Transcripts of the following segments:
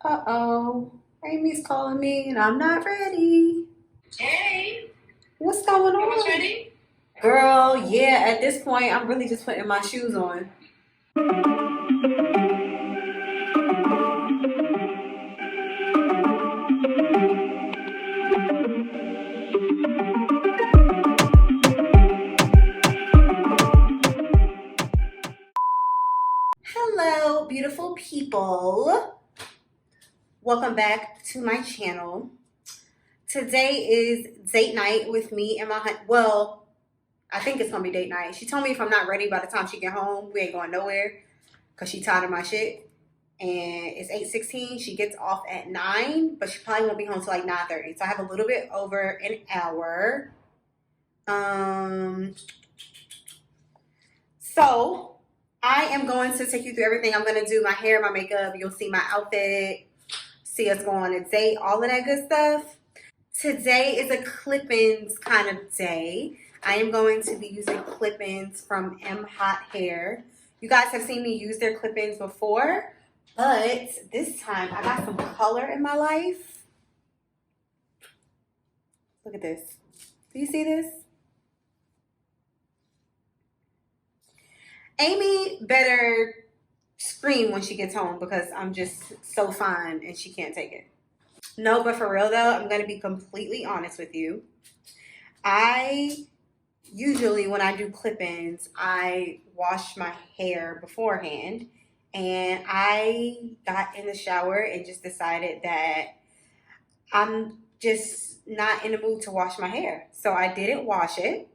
Uh-oh. Amy's calling me and I'm not ready. Hey, What's going you almost on? ready? Girl, yeah, at this point, I'm really just putting my shoes on. Hello, beautiful people. Welcome back to my channel. Today is date night with me and my husband. Well, I think it's going to be date night. She told me if I'm not ready by the time she get home, we ain't going nowhere because she tired of my shit. And it's 8:16. She gets off at 9, but she probably won't be home till like 9:30. So I have a little bit over an hour. So I am going to take you through everything I'm going to do. My hair, my makeup. You'll see my outfit. See us go on a date. All of that good stuff. Today is a clip-ins kind of day. I am going to be using clip-ins from Mhot Hair. You guys have seen me use their clip-ins before, but this time I got some color in my life. Look at this. Do you see this? Amy better scream when she gets home because I'm just so fine and she can't take it. No, but for real though, I'm going to be completely honest with you. Usually when I do clip-ins, I wash my hair beforehand, and I got in the shower and just decided that I'm just not in the mood to wash my hair. So I didn't wash it.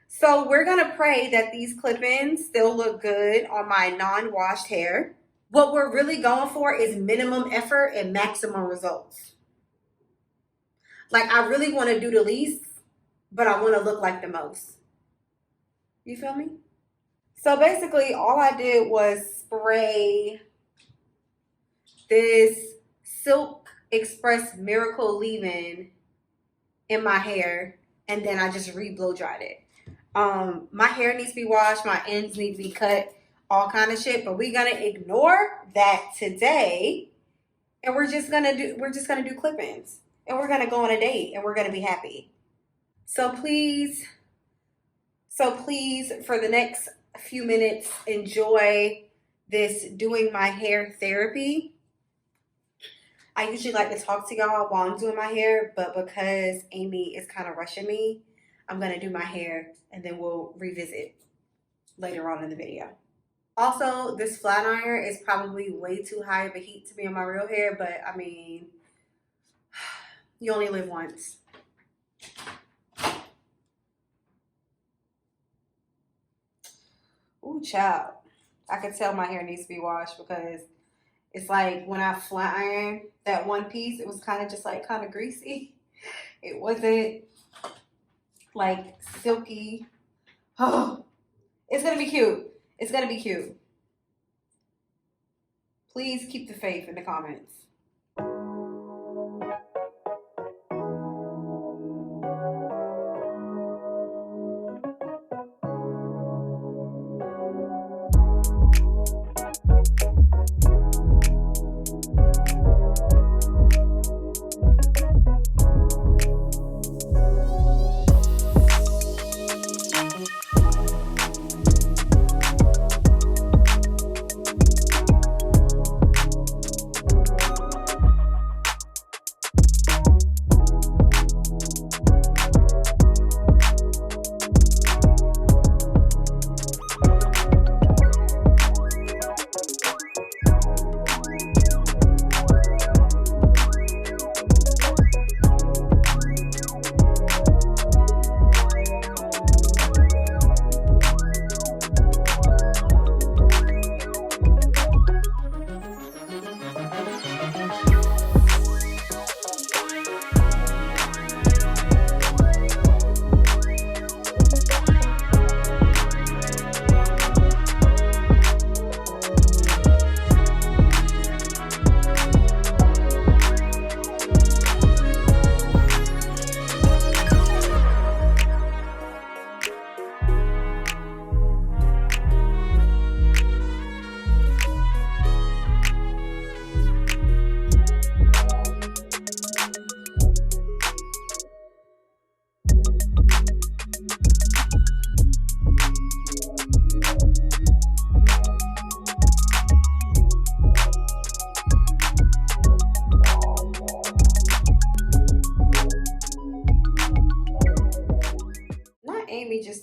So we're gonna pray that these clip-ins still look good on my non-washed hair. What we're really going for is minimum effort and maximum results. Like, I really want to do the least, but I want to look like the most. You feel me? So basically, all I did was spray this Silk Express Miracle Leave-In in my hair, and then I just re-blow dried it. My hair needs to be washed, my ends need to be cut, all kind of shit, but we're gonna ignore that today, and we're just gonna do clip-ins, and we're gonna go on a date, and we're gonna be happy. So please, for the next few minutes, enjoy this doing my hair therapy. I usually like to talk to y'all while I'm doing my hair, but because Amy is kind of rushing me, I'm going to do my hair and then we'll revisit later on in the video. Also, this flat iron is probably way too high of a heat to be on my real hair, but I mean, you only live once. Ooh, child. I could tell my hair needs to be washed because it's like when I flat iron that one piece, it was kind of just like kind of greasy. It wasn't like silky. Oh, it's going to be cute. It's going to be cute. Please keep the faith in the comments.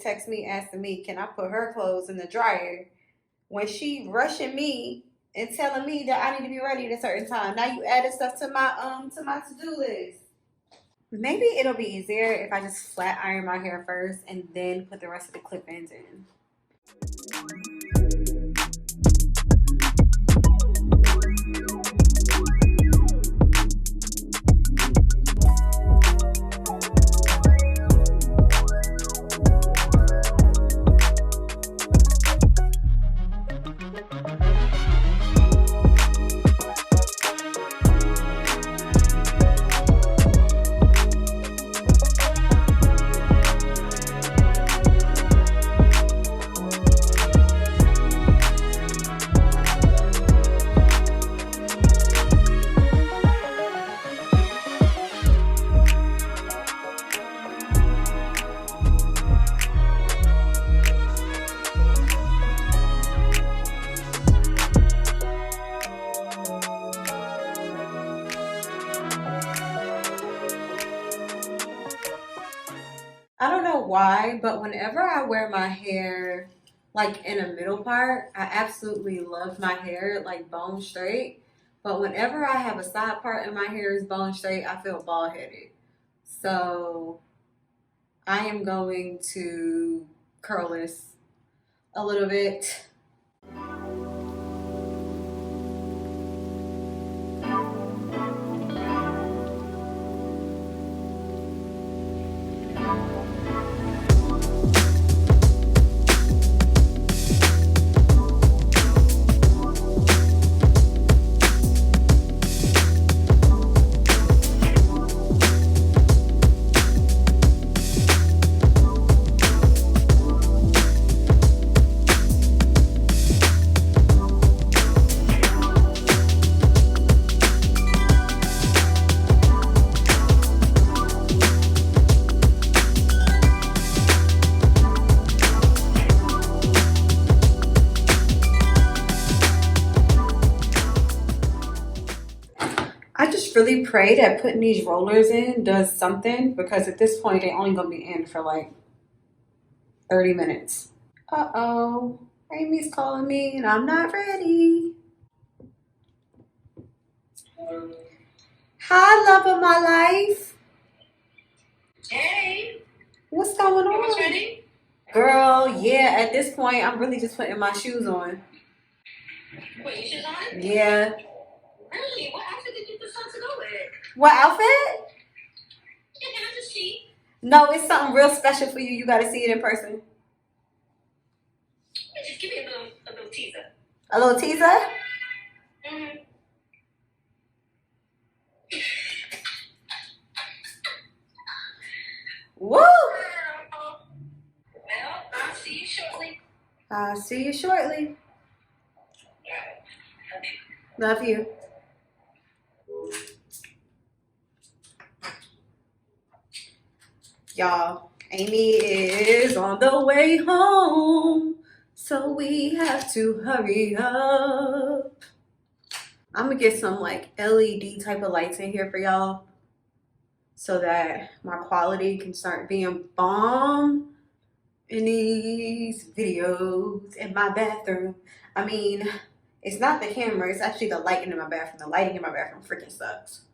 texts me asking me, can I put her clothes in the dryer when she rushing me and telling me that I need to be ready at a certain time. Now you added stuff to my to-do list. Maybe it'll be easier if I just flat iron my hair first and then put the rest of the clip-ins in. I don't know why, but whenever I wear my hair like in a middle part, I absolutely love my hair like bone straight. But whenever I have a side part and my hair is bone straight, I feel bald headed. So I am going to curl this a little bit. I just really pray that putting these rollers in does something, because at this point they only gonna be in for like 30 minutes. Uh-oh, Amy's calling me and I'm not ready. Hi, love of my life. Hey. What's going on? You was ready? Girl, yeah, at this point I'm really just putting my shoes on. What, your shoes on? Yeah. Really? What outfit did you decide to go with? What outfit? Yeah, can I just see? No, it's something real special for you. You gotta see it in person. Just give me a little teaser. A little teaser? Mm-hmm. Woo! Well, I'll see you shortly. I'll see you shortly. Love you. Y'all, Amy is on the way home, so we have to hurry up. I'm gonna get some like LED type of lights in here for y'all so that my quality can start being bomb in these videos in my bathroom. I mean, it's not the camera, it's actually the lighting in my bathroom. The lighting in my bathroom freaking sucks.